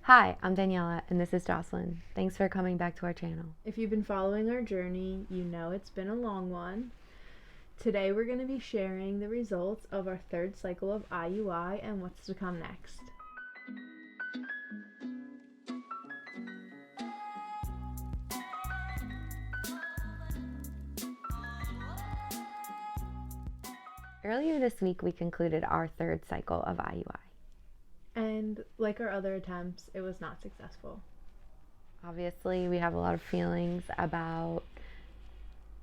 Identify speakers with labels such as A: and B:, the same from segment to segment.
A: Hi, I'm Daniela, and this is Jocelyn. Thanks for coming back to our channel.
B: If you've been following our journey, you know it's been a long one. Today we're going to be sharing the results of our third cycle of IUI and what's to come next.
A: Earlier this week, we concluded our third cycle of IUI.
B: And like our other attempts, it was not successful.
A: Obviously, we have a lot of feelings about,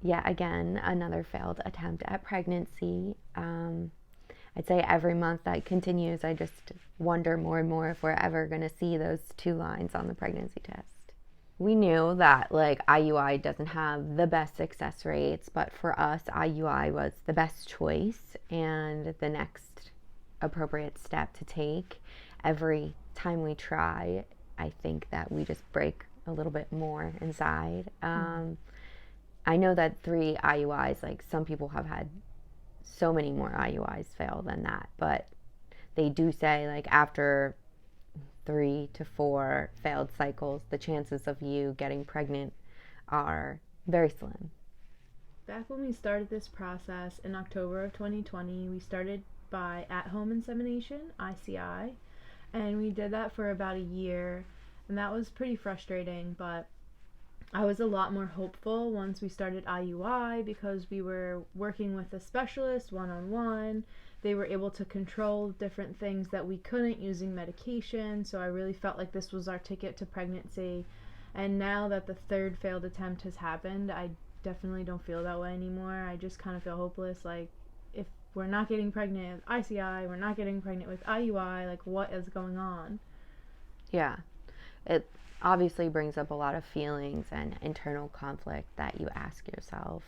A: yet again, another failed attempt at pregnancy. I'd say every month that continues, I just wonder more and more if we're ever going to see those two lines on the pregnancy test. We knew that IUI doesn't have the best success rates, but for us, IUI was the best choice and the next appropriate step to take. Every time we try, I think that we just break a little bit more inside. I know that 3 IUIs, some people have had so many more IUIs fail than that, but they do say after 3 to 4 failed cycles, the chances of you getting pregnant are very slim.
B: Back when we started this process in October of 2020, we started by at-home insemination, ICI, and we did that for about a year, and that was pretty frustrating, but I was a lot more hopeful once we started IUI because we were working with a specialist one-on-one. They were able to control different things that we couldn't using medication, so I really felt like this was our ticket to pregnancy. And now that the third failed attempt has happened, I definitely don't feel that way anymore. I just kind of feel hopeless. If we're not getting pregnant with ICI, we're not getting pregnant with IUI, what is going on?
A: Yeah, it obviously brings up a lot of feelings and internal conflict that you ask yourself,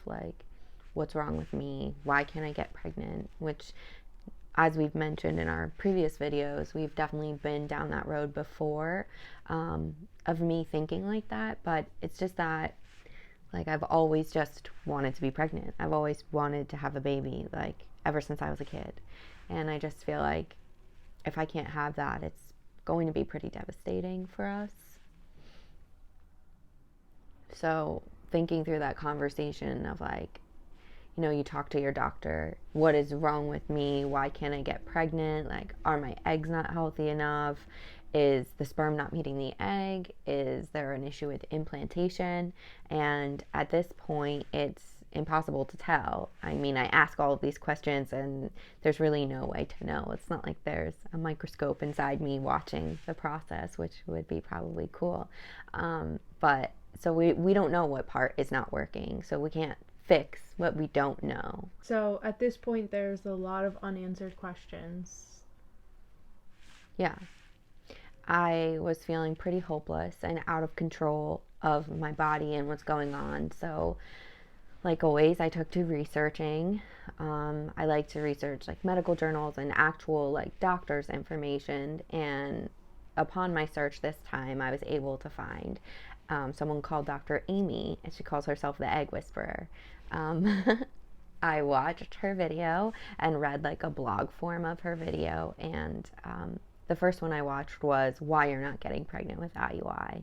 A: what's wrong with me? Why can't I get pregnant? Which, as we've mentioned in our previous videos, we've definitely been down that road before, of me thinking like that, but it's just that I've always just wanted to be pregnant. I've always wanted to have a baby, ever since I was a kid. And I just feel like if I can't have that, it's going to be pretty devastating for us. So thinking through that conversation of you talk to your doctor, what is wrong with me? Why can't I get pregnant? Are my eggs not healthy enough? Is the sperm not meeting the egg? Is there an issue with implantation? And at this point, it's impossible to tell. I mean, I ask all of these questions and there's really no way to know. It's not like there's a microscope inside me watching the process, which would be probably cool. But so we don't know what part is not working. So we can't fix what we don't know.
B: So at this point, there's a lot of unanswered questions.
A: Yeah. I was feeling pretty hopeless and out of control of my body and what's going on. So, like always, I took to researching. I like to research medical journals and actual doctors' information. And upon my search this time, I was able to find someone called Dr. Amy, and she calls herself the Egg Whisperer. I watched her video and read a blog form of her video, and the first one I watched was Why You're Not Getting Pregnant with IUI.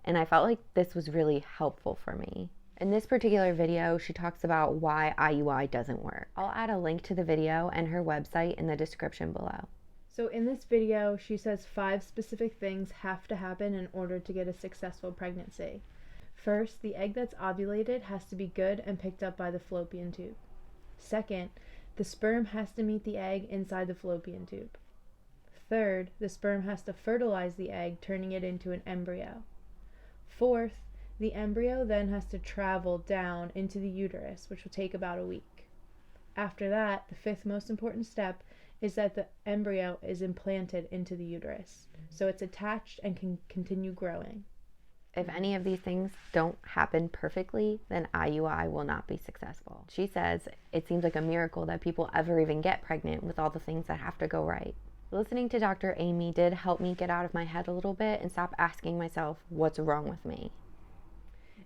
A: And I felt like this was really helpful for me. In this particular video, she talks about why IUI doesn't work. I'll add a link to the video and her website in the description below.
B: So in this video, she says 5 specific things have to happen in order to get a successful pregnancy. First, the egg that's ovulated has to be good and picked up by the fallopian tube. Second, the sperm has to meet the egg inside the fallopian tube. Third, the sperm has to fertilize the egg, turning it into an embryo. Fourth, the embryo then has to travel down into the uterus, which will take about a week. After that, the 5th most important step is that the embryo is implanted into the uterus, so it's attached and can continue growing.
A: If any of these things don't happen perfectly, then IUI will not be successful. She says it seems like a miracle that people ever even get pregnant with all the things that have to go right. Listening to Dr. Amy did help me get out of my head a little bit and stop asking myself, what's wrong with me?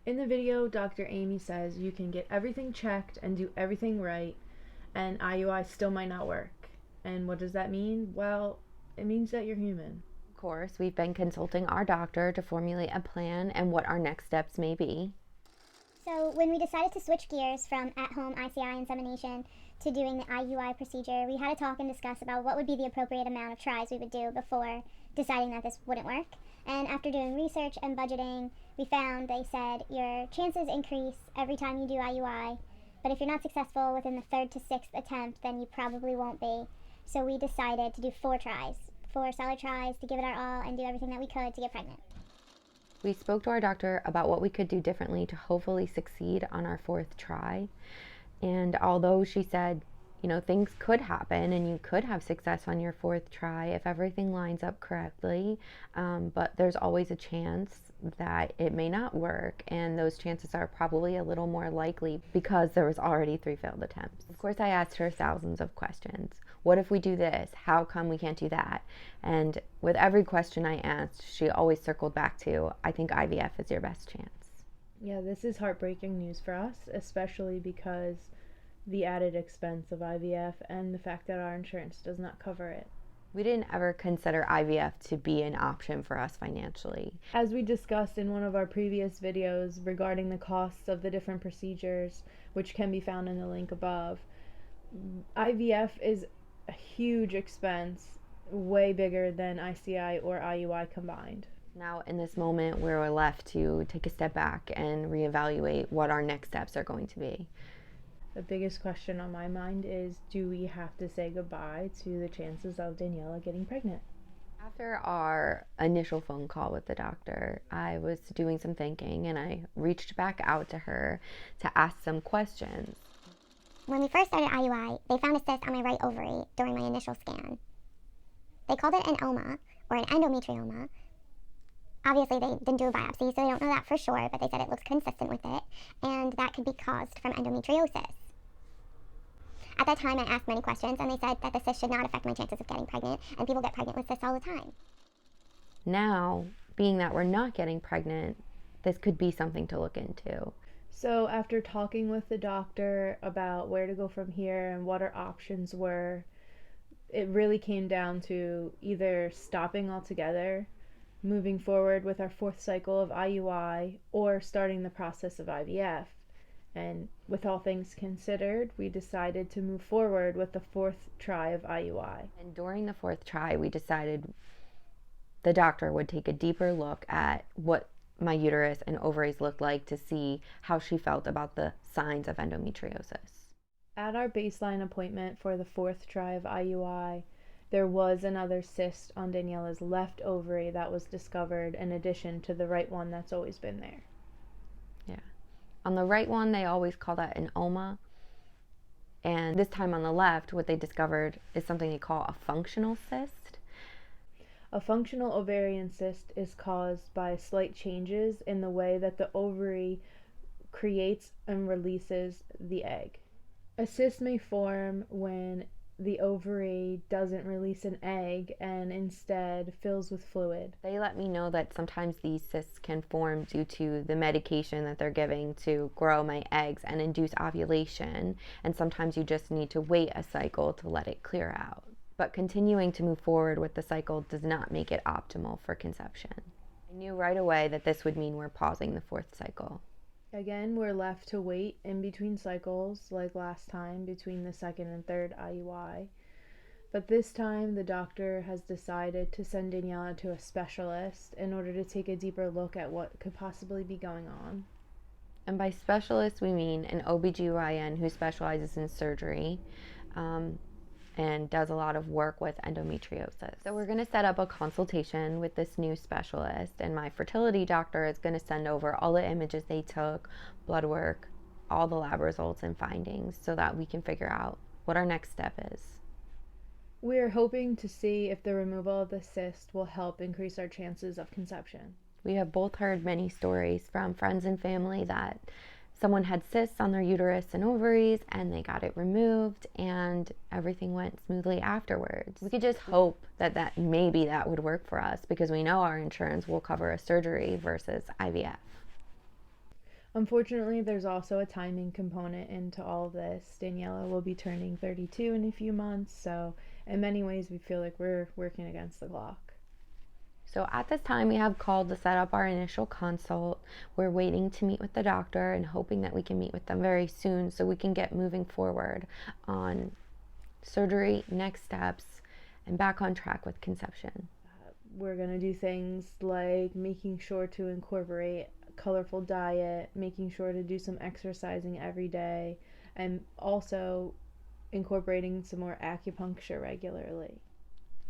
B: In the video, Dr. Amy says you can get everything checked and do everything right, and IUI still might not work. And what does that mean? Well, it means that you're human.
A: course, we've been consulting our doctor to formulate a plan and what our next steps may be.
C: So when we decided to switch gears from at-home ICI insemination to doing the IUI procedure, we had a talk and discuss about what would be the appropriate amount of tries we would do before deciding that this wouldn't work. And after doing research and budgeting, we found they said your chances increase every time you do IUI, but if you're not successful within the 3rd to 6th attempt, then you probably won't be. So we decided to do 4 tries, 4 solid tries to give it our all and do everything that we could to get pregnant.
A: We spoke to our doctor about what we could do differently to hopefully succeed on our 4th try. And although she said, things could happen and you could have success on your 4th try if everything lines up correctly, but there's always a chance that it may not work, and those chances are probably a little more likely because there was already 3 failed attempts. Of course, I asked her thousands of questions. What if we do this? How come we can't do that? And with every question I asked, she always circled back to, I think IVF is your best chance.
B: Yeah, this is heartbreaking news for us, especially because the added expense of IVF and the fact that our insurance does not cover it.
A: We didn't ever consider IVF to be an option for us financially.
B: As we discussed in one of our previous videos regarding the costs of the different procedures, which can be found in the link above, IVF is a huge expense, way bigger than ICI or IUI combined.
A: Now, in this moment, we're left to take a step back and reevaluate what our next steps are going to be.
B: The biggest question on my mind is, do we have to say goodbye to the chances of Daniela getting pregnant?
A: After our initial phone call with the doctor, I was doing some thinking and I reached back out to her to ask some questions.
C: When we first started IUI, they found a cyst on my right ovary during my initial scan. They called it an OMA, or an endometrioma. Obviously, they didn't do a biopsy, so they don't know that for sure, but they said it looks consistent with it, and that could be caused from endometriosis. At that time, I asked many questions, and they said that the cyst should not affect my chances of getting pregnant, and people get pregnant with cysts all the time.
A: Now, being that we're not getting pregnant, this could be something to look into.
B: So after talking with the doctor about where to go from here and what our options were, it really came down to either stopping altogether, moving forward with our 4th cycle of IUI, or starting the process of IVF. And with all things considered, we decided to move forward with the 4th try of IUI.
A: And during the 4th try, we decided the doctor would take a deeper look at what my uterus and ovaries looked like to see how she felt about the signs of endometriosis.
B: At our baseline appointment for the 4th try of IUI, there was another cyst on Daniela's left ovary that was discovered in addition to the right one that's always been there.
A: Yeah. On the right one, they always call that an OMA. And this time on the left, what they discovered is something they call a functional cyst.
B: A functional ovarian cyst is caused by slight changes in the way that the ovary creates and releases the egg. A cyst may form when the ovary doesn't release an egg and instead fills with fluid.
A: They let me know that sometimes these cysts can form due to the medication that they're giving to grow my eggs and induce ovulation, and sometimes you just need to wait a cycle to let it clear out. But continuing to move forward with the cycle does not make it optimal for conception. I knew right away that this would mean we're pausing the 4th cycle.
B: Again, we're left to wait in between cycles, like last time, between the 2nd and 3rd IUI. But this time, the doctor has decided to send Daniela to a specialist in order to take a deeper look at what could possibly be going on.
A: And by specialist, we mean an OBGYN who specializes in surgery and does a lot of work with endometriosis. So we're going to set up a consultation with this new specialist, and my fertility doctor is going to send over all the images they took, blood work, all the lab results and findings, so that we can figure out what our next step is.
B: We're hoping to see if the removal of the cyst will help increase our chances of conception.
A: We have both heard many stories from friends and family that someone had cysts on their uterus and ovaries and they got it removed and everything went smoothly afterwards. We could just hope that maybe that would work for us, because we know our insurance will cover a surgery versus IVF.
B: Unfortunately, there's also a timing component into all of this. Daniela will be turning 32 in a few months, so in many ways we feel like we're working against the clock.
A: So at this time, we have called to set up our initial consult. We're waiting to meet with the doctor and hoping that we can meet with them very soon so we can get moving forward on surgery, next steps, and back on track with conception.
B: We're going to do things like making sure to incorporate a colorful diet, making sure to do some exercising every day, and also incorporating some more acupuncture regularly.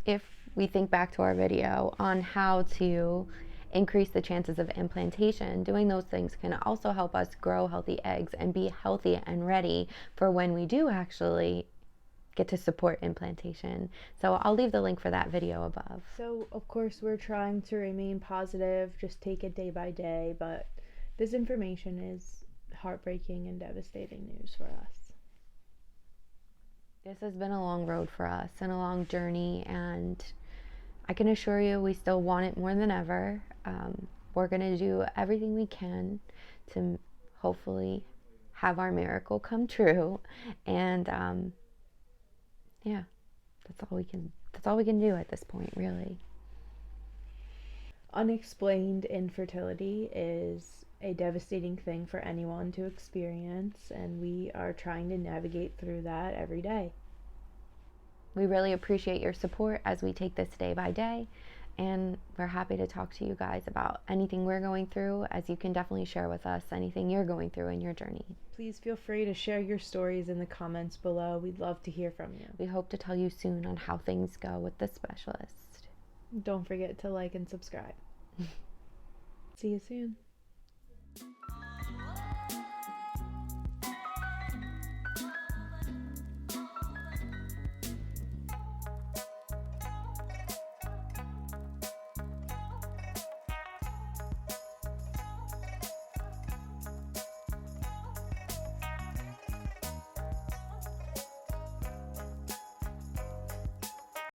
A: If we think back to our video on how to increase the chances of implantation, doing those things can also help us grow healthy eggs and be healthy and ready for when we do actually get to support implantation. So I'll leave the link for that video above.
B: So, of course, we're trying to remain positive, just take it day by day, but this information is heartbreaking and devastating news for us.
A: This has been a long road for us and a long journey, and I can assure you we still want it more than ever. We're going to do everything we can to hopefully have our miracle come true, and yeah, that's all we can do at this point, really.
B: Unexplained infertility is a devastating thing for anyone to experience, and we are trying to navigate through that every day.
A: We really appreciate your support as we take this day by day, and we're happy to talk to you guys about anything we're going through, as you can definitely share with us anything you're going through in your journey.
B: Please feel free to share your stories in the comments below. We'd love to hear from you.
A: We hope to tell you soon on how things go with the specialist.
B: Don't forget to like and subscribe. See you soon.